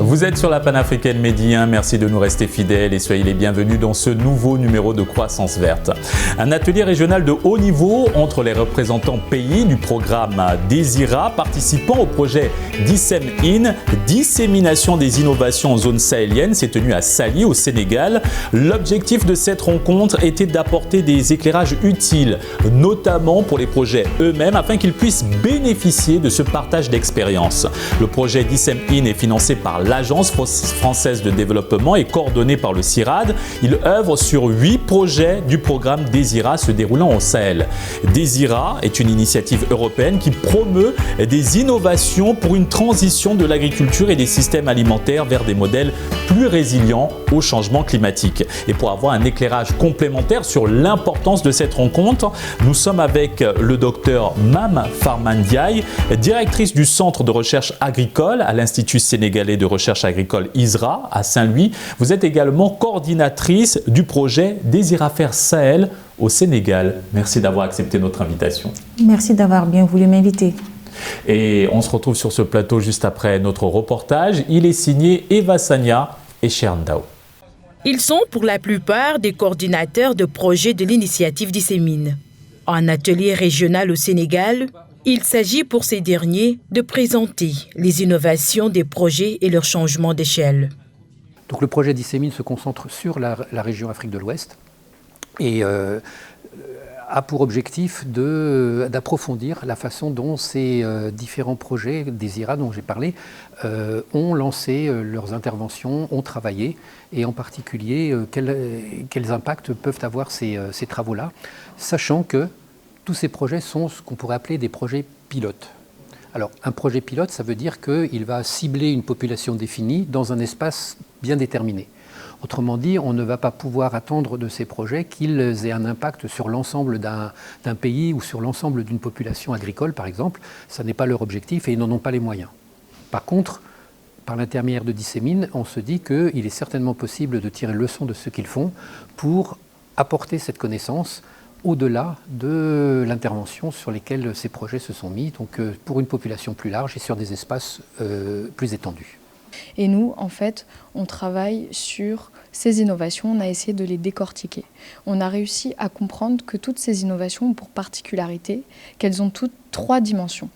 Vous êtes sur la panafricaine Medi 1, merci de nous rester fidèles et soyez les bienvenus dans ce nouveau numéro de Croissance Verte. Un atelier régional de haut niveau entre les représentants pays du programme DESIRA participant au projet DISEM-IN, dissémination des innovations en zone sahélienne, s'est tenu à Saly au Sénégal. L'objectif de cette rencontre était d'apporter des éclairages utiles, notamment pour les projets eux-mêmes, afin qu'ils puissent bénéficier de ce partage d'expérience. Le projet DISEM-IN est financé par l'Agence française de développement et coordonné par le CIRAD. Il œuvre sur 8 projets du programme DESIRA se déroulant au Sahel. DESIRA est une initiative européenne qui promeut des innovations pour une transition de l'agriculture et des systèmes alimentaires vers des modèles plus résilients au changement climatique. Et pour avoir un éclairage complémentaire sur l'importance de cette rencontre, nous sommes avec le docteur Mam Farmandiaye, directrice du Centre de recherche agricole à l'Institut sénégalais de recherche agricole ISRA à Saint-Louis. Vous êtes également coordinatrice du projet DESIRA Faire Sahel au Sénégal. Merci d'avoir accepté notre invitation. Merci d'avoir bien voulu m'inviter. Et on se retrouve sur ce plateau juste après notre reportage. Il est signé Eva Sagna et Cherndao. Ils sont pour la plupart des coordinateurs de projets de l'initiative DISEM-IN. En atelier régional au Sénégal, il s'agit pour ces derniers de présenter les innovations des projets et leur changement d'échelle. Donc le projet DISEM-IN se concentre sur la région Afrique de l'Ouest et a pour objectif d'approfondir la façon dont ces différents projets DESIRA dont j'ai parlé ont lancé leurs interventions, ont travaillé et en particulier quels impacts peuvent avoir ces travaux-là, sachant que tous ces projets sont ce qu'on pourrait appeler des projets pilotes. Alors, un projet pilote, ça veut dire qu'il va cibler une population définie dans un espace bien déterminé. Autrement dit, on ne va pas pouvoir attendre de ces projets qu'ils aient un impact sur l'ensemble d'un pays ou sur l'ensemble d'une population agricole, par exemple. Ça n'est pas leur objectif et ils n'en ont pas les moyens. Par contre, par l'intermédiaire de DISEM-IN, on se dit qu'il est certainement possible de tirer leçon de ce qu'ils font pour apporter cette connaissance au-delà de l'intervention sur lesquelles ces projets se sont mis, donc pour une population plus large et sur des espaces plus étendus. Et nous, en fait, on travaille sur ces innovations, on a essayé de les décortiquer. On a réussi à comprendre que toutes ces innovations ont pour particularité qu'elles ont toutes 3 dimensions.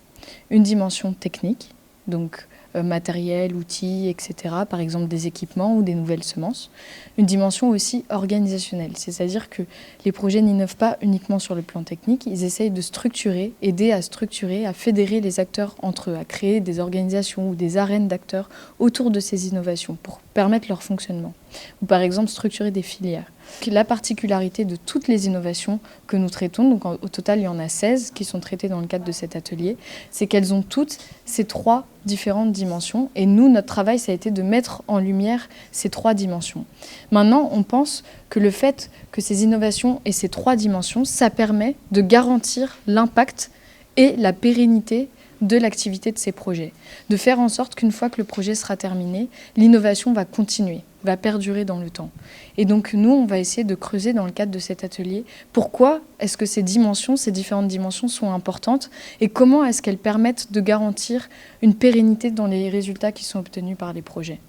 Une dimension technique, donc matériel, outils, etc., par exemple des équipements ou des nouvelles semences. Une dimension aussi organisationnelle, c'est-à-dire que les projets n'innovent pas uniquement sur le plan technique, ils essayent de structurer, aider à structurer, à fédérer les acteurs entre eux, à créer des organisations ou des arènes d'acteurs autour de ces innovations pour permettre leur fonctionnement. Ou par exemple structurer des filières. La particularité de toutes les innovations que nous traitons, donc au total il y en a 16 qui sont traitées dans le cadre de cet atelier, c'est qu'elles ont toutes ces 3 différentes dimensions et nous, notre travail, ça a été de mettre en lumière ces 3 dimensions. Maintenant, on pense que le fait que ces innovations aient ces 3 dimensions, ça permet de garantir l'impact et la pérennité de l'activité de ces projets. De faire en sorte qu'une fois que le projet sera terminé, l'innovation va continuer, va perdurer dans le temps. Et donc nous, on va essayer de creuser dans le cadre de cet atelier pourquoi est-ce que ces différentes dimensions sont importantes et comment est-ce qu'elles permettent de garantir une pérennité dans les résultats qui sont obtenus par les projets.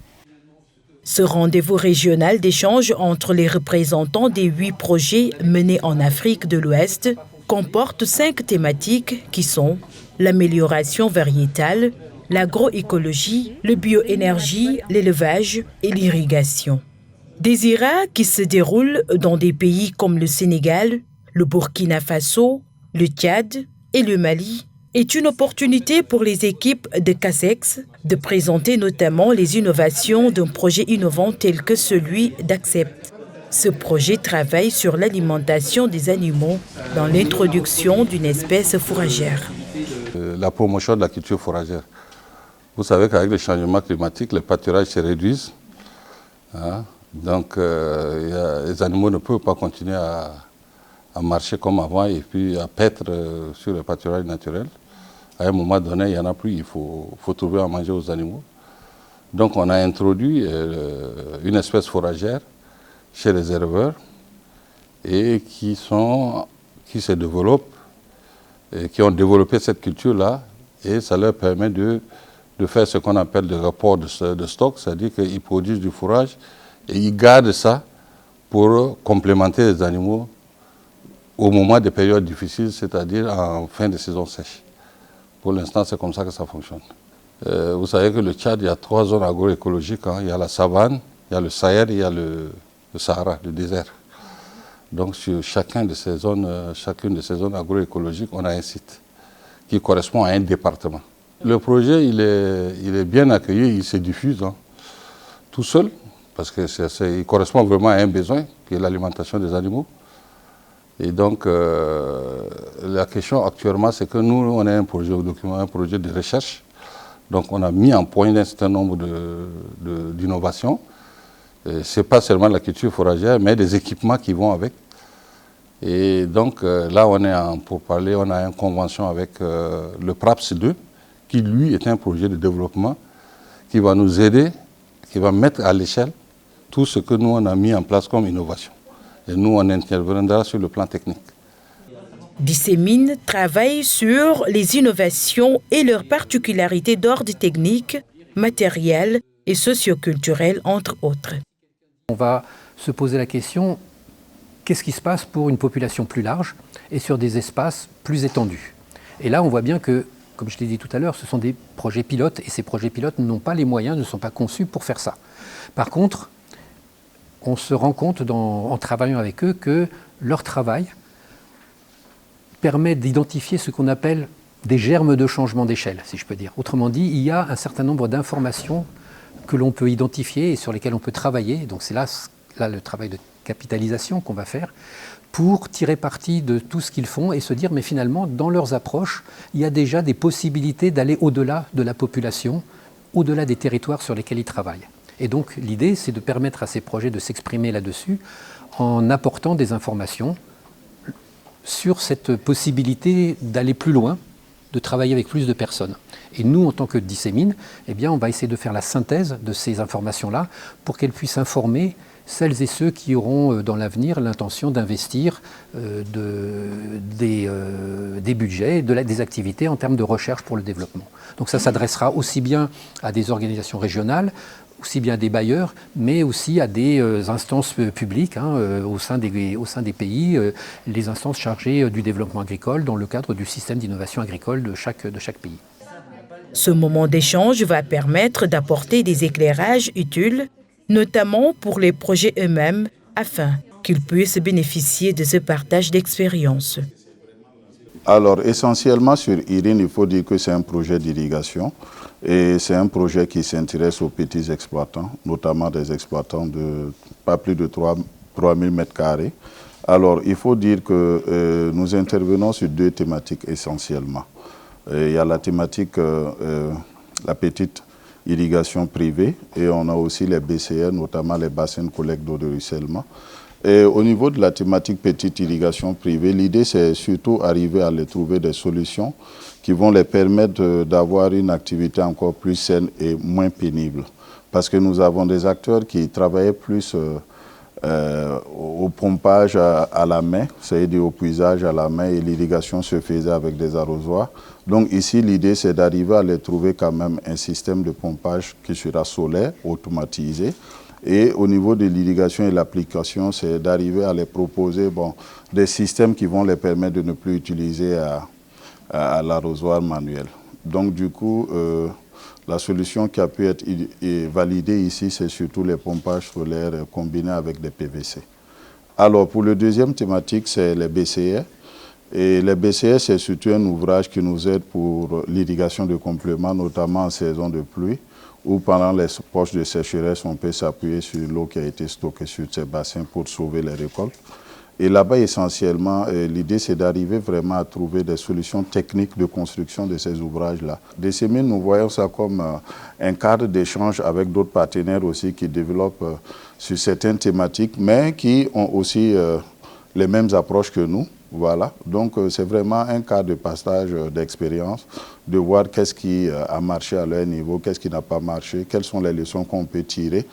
Ce rendez-vous régional d'échange entre les représentants des 8 projets menés en Afrique de l'Ouest comporte 5 thématiques qui sont l'amélioration variétale, l'agroécologie, le bioénergie, l'élevage et l'irrigation. DESIRA qui se déroule dans des pays comme le Sénégal, le Burkina Faso, le Tchad et le Mali est une opportunité pour les équipes de CASEX de présenter notamment les innovations d'un projet innovant tel que celui d'Accept. Ce projet travaille sur l'alimentation des animaux dans l'introduction d'une espèce fourragère. La promotion de la culture fourragère. Vous savez qu'avec le changement climatique, les pâturages se réduisent. Donc les animaux ne peuvent pas continuer à marcher comme avant et puis à paître sur le pâturage naturel. À un moment donné, il n'y en a plus, il faut trouver à manger aux animaux. Donc on a introduit une espèce fourragère chez les éleveurs et qui se développent, et qui ont développé cette culture-là et ça leur permet de de faire ce qu'on appelle des rapports de stock, c'est-à-dire qu'ils produisent du fourrage et ils gardent ça pour complémenter les animaux au moment des périodes difficiles, c'est-à-dire en fin de saison sèche. Pour l'instant, c'est comme ça que ça fonctionne. Vous savez que le Tchad, il y a 3 zones agroécologiques. Il y a la savane, il y a le Sahel et il y a le Sahara, le désert. Donc sur chacune de ces zones agroécologiques, on a un site qui correspond à un département. Le projet, il est bien accueilli, il se diffuse tout seul, parce qu'il correspond vraiment à un besoin, qui est l'alimentation des animaux. Et donc, la question actuellement, c'est que nous, on a un projet au document, un projet de recherche. Donc, on a mis en point un certain nombre d'innovations. Ce n'est pas seulement la culture fourragère, mais des équipements qui vont avec. Et donc, là, on est pour parler, on a une convention avec le PRAPS 2, qui, lui, est un projet de développement qui va nous aider, qui va mettre à l'échelle tout ce que nous, on a mis en place comme innovation. Et nous, on interviendra sur le plan technique. Dissémine travaille sur les innovations et leurs particularités d'ordre technique, matériel et socioculturel, entre autres. On va se poser la question, qu'est-ce qui se passe pour une population plus large et sur des espaces plus étendus? Et là, on voit bien que, comme je l'ai dit tout à l'heure, ce sont des projets pilotes et ces projets pilotes n'ont pas les moyens, ne sont pas conçus pour faire ça. Par contre, on se rend compte en travaillant avec eux que leur travail permet d'identifier ce qu'on appelle des germes de changement d'échelle, si je peux dire. Autrement dit, il y a un certain nombre d'informations que l'on peut identifier et sur lesquelles on peut travailler. Donc c'est là le travail de capitalisation qu'on va faire pour tirer parti de tout ce qu'ils font et se dire, mais finalement, dans leurs approches, il y a déjà des possibilités d'aller au-delà de la population, au-delà des territoires sur lesquels ils travaillent. Et donc l'idée, c'est de permettre à ces projets de s'exprimer là-dessus en apportant des informations sur cette possibilité d'aller plus loin, de travailler avec plus de personnes. Et nous, en tant que Dissémine, eh bien, on va essayer de faire la synthèse de ces informations-là pour qu'elles puissent informer celles et ceux qui auront dans l'avenir l'intention d'investir des budgets, des activités en termes de recherche pour le développement. Donc ça s'adressera aussi bien à des organisations régionales, aussi bien à des bailleurs, mais aussi à des instances publiques au sein des pays, les instances chargées du développement agricole dans le cadre du système d'innovation agricole de chaque pays. Ce moment d'échange va permettre d'apporter des éclairages utiles, notamment pour les projets eux-mêmes, afin qu'ils puissent bénéficier de ce partage d'expériences. Alors, essentiellement sur IRIN, il faut dire que c'est un projet d'irrigation et c'est un projet qui s'intéresse aux petits exploitants, notamment des exploitants de pas plus de 3000 m². Alors, il faut dire que nous intervenons sur 2 thématiques essentiellement. Il y a la thématique, la petite irrigation privée, et on a aussi les BCR, notamment les bassins de collecte d'eau de ruissellement. Et au niveau de la thématique petite irrigation privée, l'idée c'est surtout arriver à les trouver des solutions qui vont les permettre d'avoir une activité encore plus saine et moins pénible. Parce que nous avons des acteurs qui travaillaient plus au pompage à la main, c'est-à-dire au puisage à la main, et l'irrigation se faisait avec des arrosoirs. Donc ici, l'idée, c'est d'arriver à les trouver quand même un système de pompage qui sera solaire, automatisé. Et au niveau de l'irrigation et l'application, c'est d'arriver à les proposer des systèmes qui vont les permettre de ne plus utiliser à l'arrosoir manuel. Donc du coup, la solution qui a pu être validée ici, c'est surtout les pompages solaires combinés avec des PVC. Alors pour le deuxième thématique, c'est les BCR. Et les BCR, c'est surtout un ouvrage qui nous aide pour l'irrigation de compléments, notamment en saison de pluie, où pendant les poches de sécheresse, on peut s'appuyer sur l'eau qui a été stockée sur ces bassins pour sauver les récoltes. Et là-bas, essentiellement, l'idée, c'est d'arriver vraiment à trouver des solutions techniques de construction de ces ouvrages-là. Dissémine, nous voyons ça comme un cadre d'échange avec d'autres partenaires aussi qui développent sur certaines thématiques, mais qui ont aussi les mêmes approches que nous. Voilà, donc c'est vraiment un cas de partage d'expérience, de voir qu'est-ce qui a marché à leur niveau, qu'est-ce qui n'a pas marché, quelles sont les leçons qu'on peut tirer,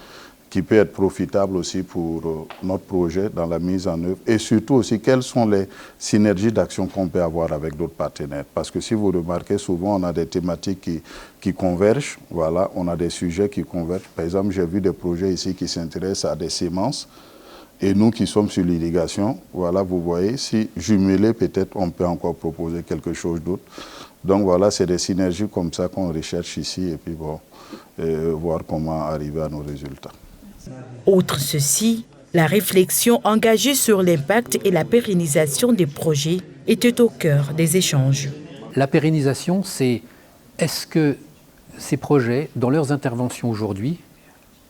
qui peut être profitable aussi pour notre projet dans la mise en œuvre, et surtout aussi quelles sont les synergies d'action qu'on peut avoir avec d'autres partenaires. Parce que si vous remarquez, souvent on a des thématiques qui convergent, voilà, on a des sujets qui convergent. Par exemple, j'ai vu des projets ici qui s'intéressent à des semences, et nous qui sommes sur l'irrigation, voilà, vous voyez, si jumelé, peut-être on peut encore proposer quelque chose d'autre. Donc voilà, c'est des synergies comme ça qu'on recherche ici, et puis bon, voir comment arriver à nos résultats. Outre ceci, la réflexion engagée sur l'impact et la pérennisation des projets était au cœur des échanges. La pérennisation, c'est est-ce que ces projets, dans leurs interventions aujourd'hui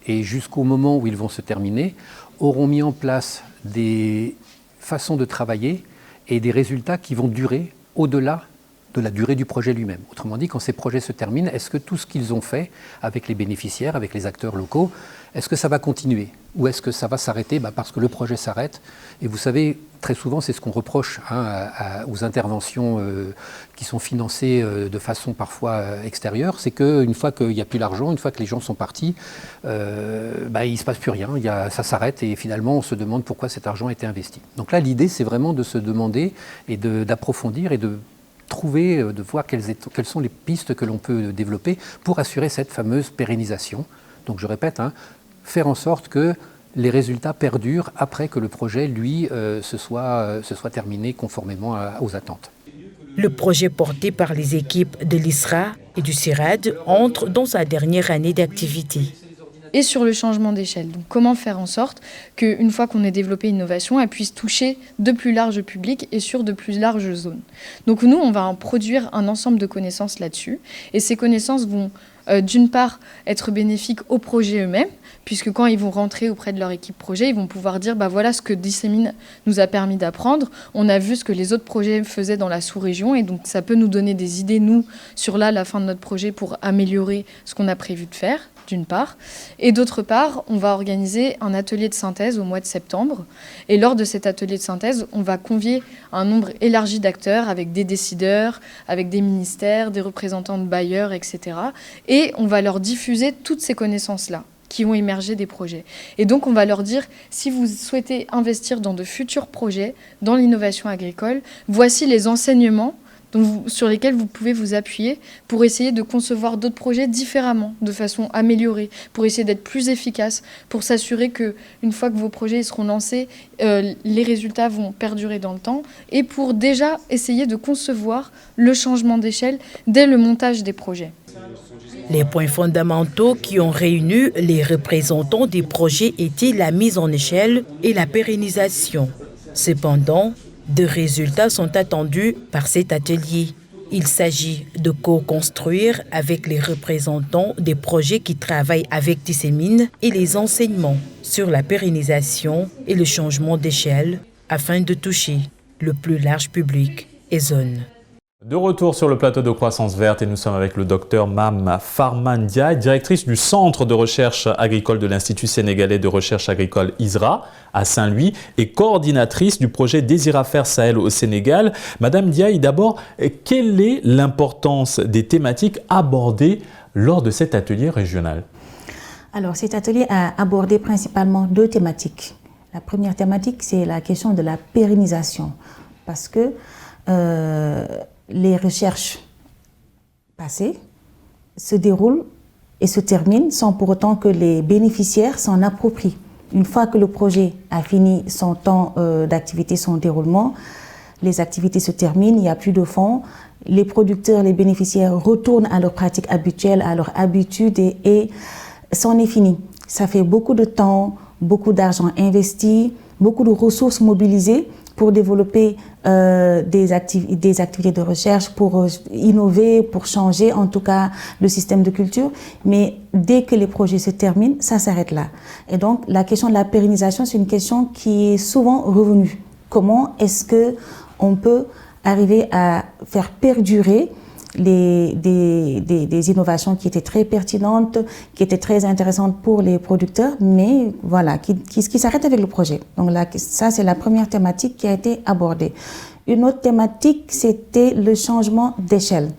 et jusqu'au moment où ils vont se terminer, auront mis en place des façons de travailler et des résultats qui vont durer au-delà de la durée du projet lui-même. Autrement dit, quand ces projets se terminent, est-ce que tout ce qu'ils ont fait avec les bénéficiaires, avec les acteurs locaux, est-ce que ça va continuer? Ou est-ce que ça va s'arrêter parce que le projet s'arrête? Et vous savez, très souvent, c'est ce qu'on reproche aux interventions qui sont financées de façon parfois extérieure, c'est qu'une fois qu'il n'y a plus l'argent, une fois que les gens sont partis, il ne se passe plus rien, ça s'arrête et finalement on se demande pourquoi cet argent a été investi. Donc là, l'idée, c'est vraiment de se demander et d'approfondir et de trouver, de voir quelles sont les pistes que l'on peut développer pour assurer cette fameuse pérennisation. Donc je répète, faire en sorte que les résultats perdurent après que le projet, lui, se soit terminé conformément aux attentes. Le projet porté par les équipes de l'ISRA et du CIRAD entre dans sa dernière année d'activité. Et sur le changement d'échelle. Donc, comment faire en sorte qu'une fois qu'on ait développé une innovation, elle puisse toucher de plus larges publics et sur de plus larges zones. Donc nous, on va produire un ensemble de connaissances là-dessus. Et ces connaissances vont d'une part être bénéfiques aux projets eux-mêmes, puisque quand ils vont rentrer auprès de leur équipe projet, ils vont pouvoir dire voilà ce que Dissémine nous a permis d'apprendre. On a vu ce que les autres projets faisaient dans la sous-région, et donc ça peut nous donner des idées, nous, sur la fin de notre projet pour améliorer ce qu'on a prévu de faire, d'une part. Et d'autre part, on va organiser un atelier de synthèse au mois de septembre. Et lors de cet atelier de synthèse, on va convier un nombre élargi d'acteurs avec des décideurs, avec des ministères, des représentants de bailleurs, etc. Et on va leur diffuser toutes ces connaissances-là qui ont émergé des projets. Et donc, on va leur dire, si vous souhaitez investir dans de futurs projets, dans l'innovation agricole, voici les enseignements sur lesquels vous pouvez vous appuyer pour essayer de concevoir d'autres projets différemment, de façon améliorée, pour essayer d'être plus efficace, pour s'assurer qu'une fois que vos projets seront lancés, les résultats vont perdurer dans le temps, et pour déjà essayer de concevoir le changement d'échelle dès le montage des projets. Les points fondamentaux qui ont réuni les représentants des projets étaient la mise en échelle et la pérennisation. Cependant, des résultats sont attendus par cet atelier. Il s'agit de co-construire avec les représentants des projets qui travaillent avec Dissémine et les enseignements sur la pérennisation et le changement d'échelle afin de toucher le plus large public et zone. De retour sur le plateau de Croissance Verte et nous sommes avec le docteur Mame Farman Ndiaye, directrice du Centre de recherche agricole de l'Institut sénégalais de recherche agricole ISRA à Saint-Louis et coordinatrice du projet Désiraffaire Sahel au Sénégal. Madame Ndiaye, d'abord, quelle est l'importance des thématiques abordées lors de cet atelier régional? Alors, cet atelier a abordé principalement deux thématiques. La première thématique, c'est la question de la pérennisation, parce que les recherches passées se déroulent et se terminent sans pour autant que les bénéficiaires s'en approprient. Une fois que le projet a fini son temps d'activité, son déroulement, les activités se terminent, il n'y a plus de fonds. Les producteurs, les bénéficiaires retournent à leurs pratiques habituelles, à leurs habitudes et c'en est fini. Ça fait beaucoup de temps, beaucoup d'argent investi, beaucoup de ressources mobilisées pour développer des activités de recherche, pour innover, pour changer en tout cas le système de culture. Mais dès que les projets se terminent, ça s'arrête là. Et donc la question de la pérennisation, c'est une question qui est souvent revenue. Comment est-ce qu'on peut arriver à faire perdurer des innovations qui étaient très pertinentes, qui étaient très intéressantes pour les producteurs, mais voilà, qui s'arrêtent avec le projet. Donc là, ça, c'est la première thématique qui a été abordée. Une autre thématique, c'était le changement d'échelle.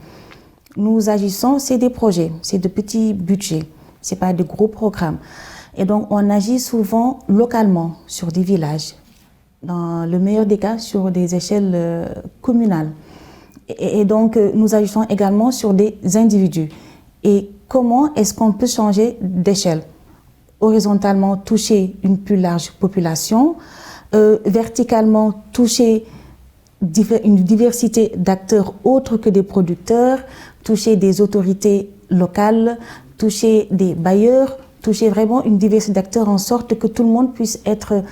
Nous agissons, c'est des projets, c'est de petits budgets, c'est pas de gros programmes. Et donc, on agit souvent localement sur des villages, dans le meilleur des cas, sur des échelles communales. Et donc, nous agissons également sur des individus. Et comment est-ce qu'on peut changer d'échelle? Horizontalement, toucher une plus large population, verticalement, toucher une diversité d'acteurs autres que des producteurs, toucher des autorités locales, toucher des bailleurs, toucher vraiment une diversité d'acteurs en sorte que tout le monde puisse être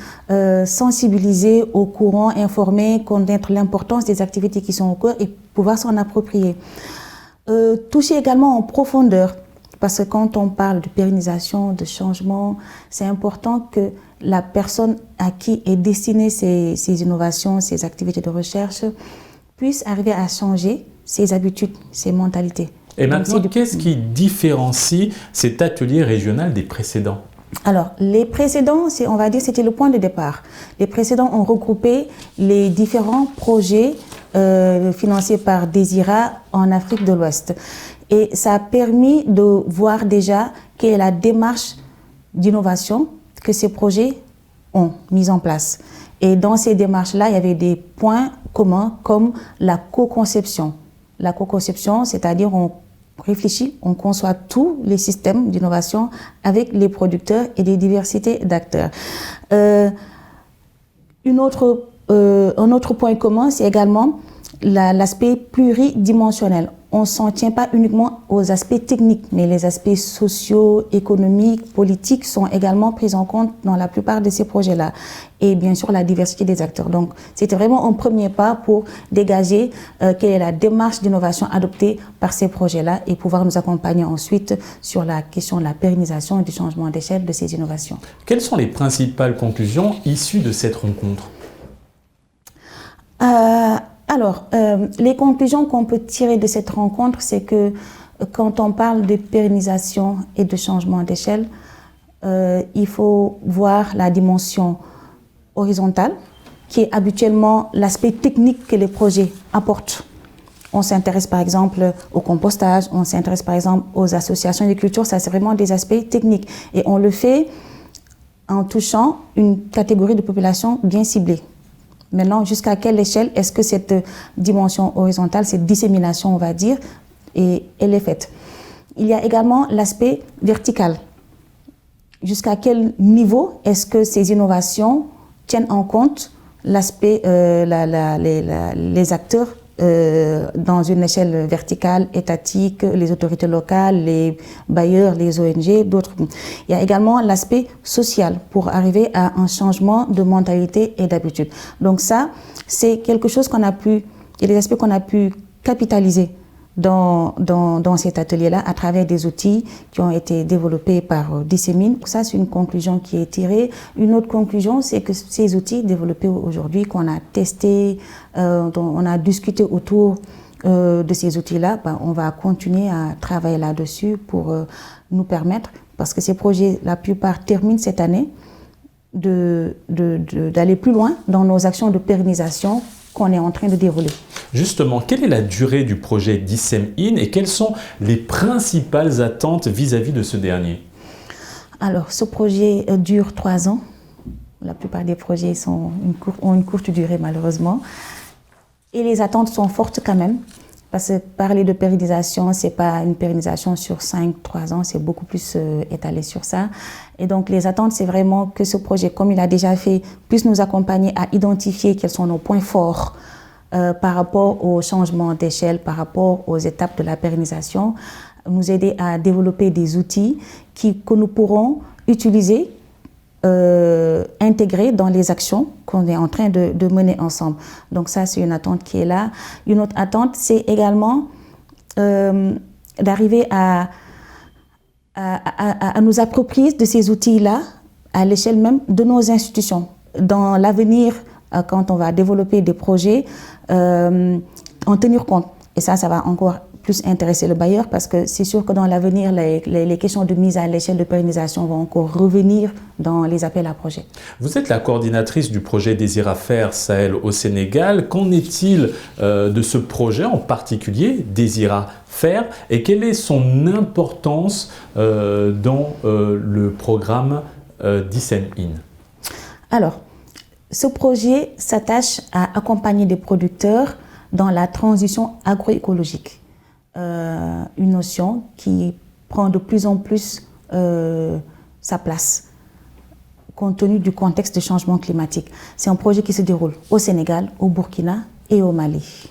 sensibilisé, au courant, informé, connaître l'importance des activités qui sont au cours et pouvoir s'en approprier. Toucher également en profondeur, parce que quand on parle de pérennisation, de changement, c'est important que la personne à qui est destinée ces innovations, ces activités de recherche, puisse arriver à changer ses habitudes, ses mentalités. Et maintenant, qu'est-ce qui différencie cet atelier régional des précédents? Alors, les précédents, on va dire, c'était le point de départ. Les précédents ont regroupé les différents projets financés par Desira en Afrique de l'Ouest. Et ça a permis de voir déjà quelle est la démarche d'innovation que ces projets ont mise en place. Et dans ces démarches-là, il y avait des points communs comme la co-conception. La co-conception, c'est-à-dire on réfléchit, on conçoit tous les systèmes d'innovation avec les producteurs et des diversités d'acteurs. Un autre point commun, c'est également l'aspect pluridimensionnel. On ne s'en tient pas uniquement aux aspects techniques, mais les aspects sociaux, économiques, politiques sont également pris en compte dans la plupart de ces projets-là. Et bien sûr, la diversité des acteurs. Donc, c'était vraiment un premier pas pour dégager quelle est la démarche d'innovation adoptée par ces projets-là et pouvoir nous accompagner ensuite sur la question de la pérennisation et du changement d'échelle de ces innovations. Quelles sont les principales conclusions issues de cette rencontre? Les conclusions qu'on peut tirer de cette rencontre, c'est que quand on parle de pérennisation et de changement d'échelle, il faut voir la dimension horizontale, qui est habituellement l'aspect technique que les projets apportent. On s'intéresse par exemple au compostage, on s'intéresse par exemple aux associations de culture, ça c'est vraiment des aspects techniques. Et on le fait en touchant une catégorie de population bien ciblée. Maintenant, jusqu'à quelle échelle est-ce que cette dimension horizontale, cette dissémination, on va dire, elle est faite? Il y a également l'aspect vertical. Jusqu'à quel niveau est-ce que ces innovations tiennent en compte l'aspect, les acteurs dans une échelle verticale, étatique, les autorités locales, les bailleurs, les ONG, d'autres. Il y a également l'aspect social pour arriver à un changement de mentalité et d'habitude. Donc ça, c'est quelque chose qu'on a pu, il y a des aspects qu'on a pu capitaliser dans cet atelier-là à travers des outils qui ont été développés par Dissémine. Ça, c'est une conclusion qui est tirée. Une autre conclusion, c'est que ces outils développés aujourd'hui, qu'on a testés, dont on a discuté autour de ces outils-là, on va continuer à travailler là-dessus pour nous permettre, parce que ces projets, la plupart terminent cette année, d'aller plus loin dans nos actions de pérennisation qu'on est en train de dérouler. Justement, quelle est la durée du projet Dissémine et quelles sont les principales attentes vis-à-vis de ce dernier? Alors, ce projet dure 3 ans. La plupart des projets ont une courte durée, malheureusement. Et les attentes sont fortes quand même, parce que parler de pérennisation, ce n'est pas une pérennisation sur 3 ans, c'est beaucoup plus étalé sur ça. Et donc, les attentes, c'est vraiment que ce projet, comme il a déjà fait, puisse nous accompagner à identifier quels sont nos points forts par rapport au changement d'échelle, par rapport aux étapes de la pérennisation, nous aider à développer des outils que nous pourrons utiliser, intégrer dans les actions qu'on est en train de mener ensemble. Donc ça, c'est une attente qui est là. Une autre attente, c'est également d'arriver à nous approprier de ces outils-là à l'échelle même de nos institutions. Dans l'avenir, quand on va développer des projets, en tenir compte. Et ça va encore plus intéresser le bailleur parce que c'est sûr que dans l'avenir, les questions de mise à l'échelle de pérennisation vont encore revenir dans les appels à projets. Vous êtes la coordinatrice du projet Désir-à-faire Sahel au Sénégal. Qu'en est-il de ce projet en particulier, Désir-à-faire, et quelle est son importance dans le programme DISEM-IN? Alors, ce projet s'attache à accompagner des producteurs dans la transition agroécologique, une notion qui prend de plus en plus sa place compte tenu du contexte de changement climatique. C'est un projet qui se déroule au Sénégal, au Burkina et au Mali.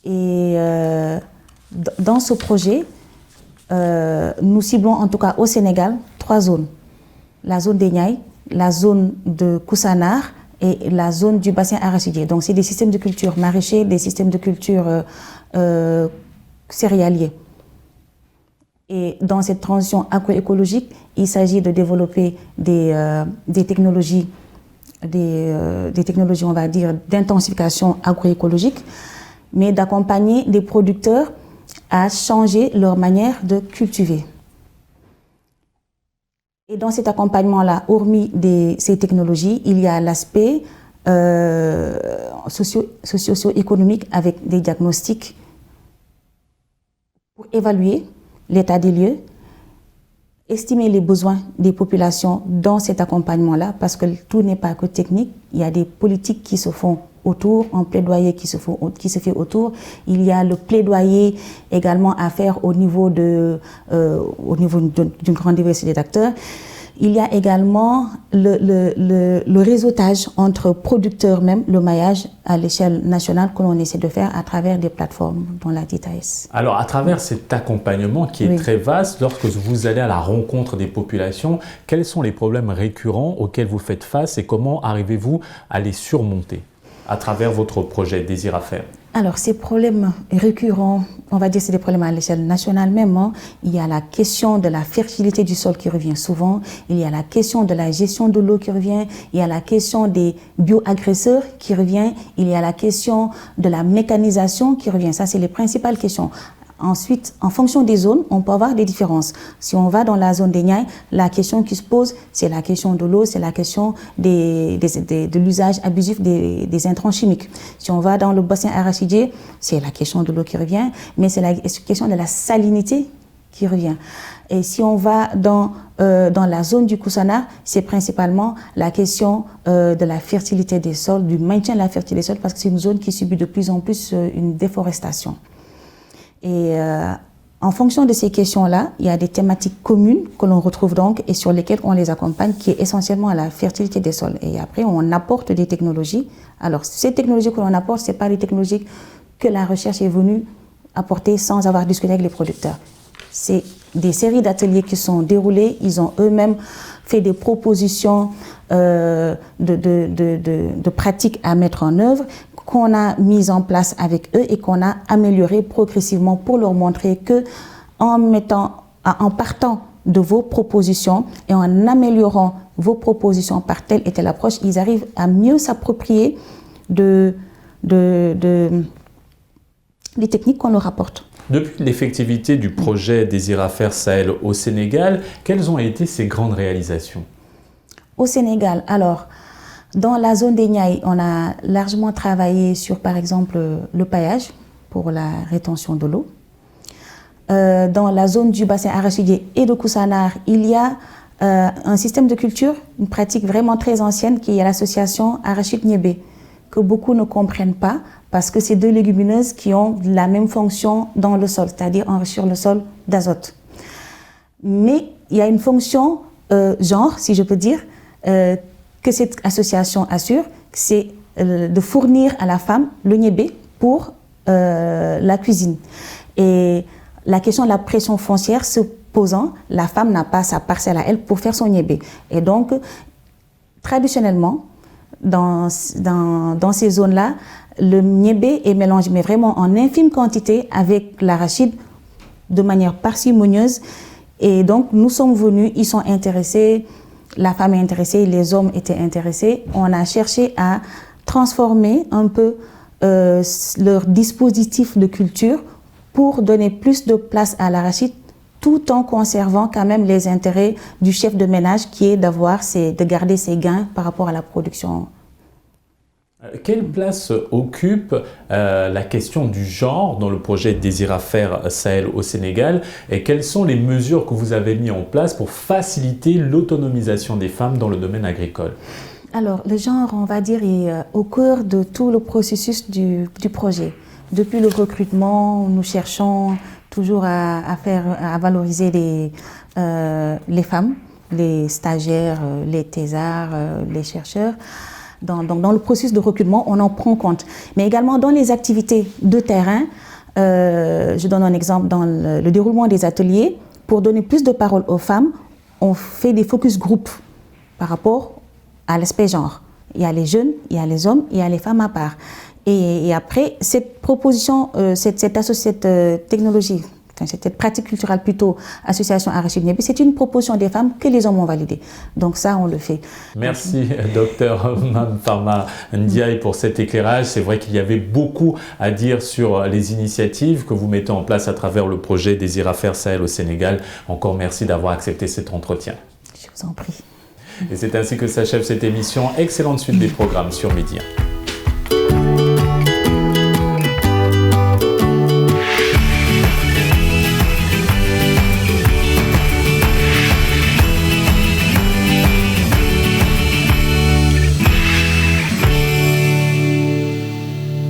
Et dans ce projet, nous ciblons en tout cas au Sénégal 3 zones. La zone des Niayes, la zone de Koussanar et la zone du bassin arachidier. Donc c'est des systèmes de culture maraîchers, des systèmes de culture céréaliers. Et dans cette transition agroécologique, il s'agit de développer des technologies, on va dire, d'intensification agroécologique, mais d'accompagner des producteurs à changer leur manière de cultiver. Et dans cet accompagnement-là, hormis ces technologies, il y a l'aspect socio-économique avec des diagnostics pour évaluer l'état des lieux, estimer les besoins des populations dans cet accompagnement-là, parce que tout n'est pas que technique, il y a des politiques qui se font autour, un plaidoyer qui se fait autour. Il y a le plaidoyer également à faire au niveau d'une grande diversité d'acteurs. Il y a également le réseautage entre producteurs même, le maillage à l'échelle nationale que l'on essaie de faire à travers des plateformes dont la DITAS. Alors à travers cet accompagnement qui est très vaste, lorsque vous allez à la rencontre des populations, quels sont les problèmes récurrents auxquels vous faites face et comment arrivez-vous à les surmonter à travers votre projet Désir-à-faire? Alors, ces problèmes récurrents, on va dire c'est des problèmes à l'échelle nationale même. Hein. Il y a la question de la fertilité du sol qui revient souvent. Il y a la question de la gestion de l'eau qui revient. Il y a la question des bioagresseurs qui revient. Il y a la question de la mécanisation qui revient. Ça, c'est les principales questions. Ensuite, en fonction des zones, on peut avoir des différences. Si on va dans la zone des Niayes, la question qui se pose, c'est la question de l'eau, c'est la question de l'usage abusif des intrants chimiques. Si on va dans le bassin arachidier, c'est la question de l'eau qui revient, mais c'est la question de la salinité qui revient. Et si on va dans la zone du Koussanar, c'est principalement la question de la fertilité des sols, du maintien de la fertilité des sols, parce que c'est une zone qui subit de plus en plus une déforestation. Et en fonction de ces questions-là, il y a des thématiques communes que l'on retrouve donc et sur lesquelles on les accompagne, qui est essentiellement à la fertilité des sols. Et après, on apporte des technologies. Alors, ces technologies que l'on apporte, ce n'est pas les technologies que la recherche est venue apporter sans avoir discuté avec les producteurs. C'est des séries d'ateliers qui sont déroulés. Ils ont eux-mêmes fait des propositions de pratiques à mettre en œuvre, qu'on a mis en place avec eux et qu'on a amélioré progressivement pour leur montrer que en partant de vos propositions et en améliorant vos propositions par telle et telle approche, ils arrivent à mieux s'approprier des techniques qu'on leur apporte. Depuis l'effectivité du projet Désir-à-faire Sahel au Sénégal, quelles ont été ces grandes réalisations? Au Sénégal, alors, dans la zone des Niayes, on a largement travaillé sur, par exemple, le paillage pour la rétention de l'eau. Dans la zone du bassin arachidier et de Koussanar, il y a un système de culture, une pratique vraiment très ancienne qui est l'association arachide-niébé, que beaucoup ne comprennent pas parce que c'est 2 légumineuses qui ont la même fonction dans le sol, c'est-à-dire enrichir le sol d'azote. Mais il y a une fonction genre, si je peux dire, que cette association assure, c'est de fournir à la femme le niébé pour la cuisine. Et la question de la pression foncière se posant, la femme n'a pas sa parcelle à elle pour faire son niébé. Et donc, traditionnellement, dans ces zones-là, le niébé est mélangé, mais vraiment en infime quantité, avec l'arachide de manière parcimonieuse. Et donc, nous sommes venus, ils sont intéressés, la femme est intéressée, les hommes étaient intéressés. On a cherché à transformer un peu leur dispositif de culture pour donner plus de place à l'arachide, tout en conservant quand même les intérêts du chef de ménage qui est de garder ses gains par rapport à la production. Quelle place occupe la question du genre dans le projet Désiraffaire Sahel au Sénégal et quelles sont les mesures que vous avez mises en place pour faciliter l'autonomisation des femmes dans le domaine agricole? Alors, le genre, on va dire, est au cœur de tout le processus du projet. Depuis le recrutement, nous cherchons toujours à valoriser les femmes, les stagiaires, les thésards, les chercheurs. Dans le processus de recrutement, on en prend compte. Mais également dans les activités de terrain, je donne un exemple dans le déroulement des ateliers. Pour donner plus de parole aux femmes, on fait des focus group par rapport à l'aspect genre. Il y a les jeunes, il y a les hommes, il y a les femmes à part. Et après, cette proposition, cette technologie, cette pratique culturelle plutôt, association Arachide Niébi, c'est une proposition des femmes que les hommes ont validée. Donc ça, on le fait. Merci, Dr Mame Farma Ndiaye, pour cet éclairage. C'est vrai qu'il y avait beaucoup à dire sur les initiatives que vous mettez en place à travers le projet Désiraffaire Sahel au Sénégal. Encore merci d'avoir accepté cet entretien. Je vous en prie. Et c'est ainsi que s'achève cette émission. Excellente suite des programmes sur Média.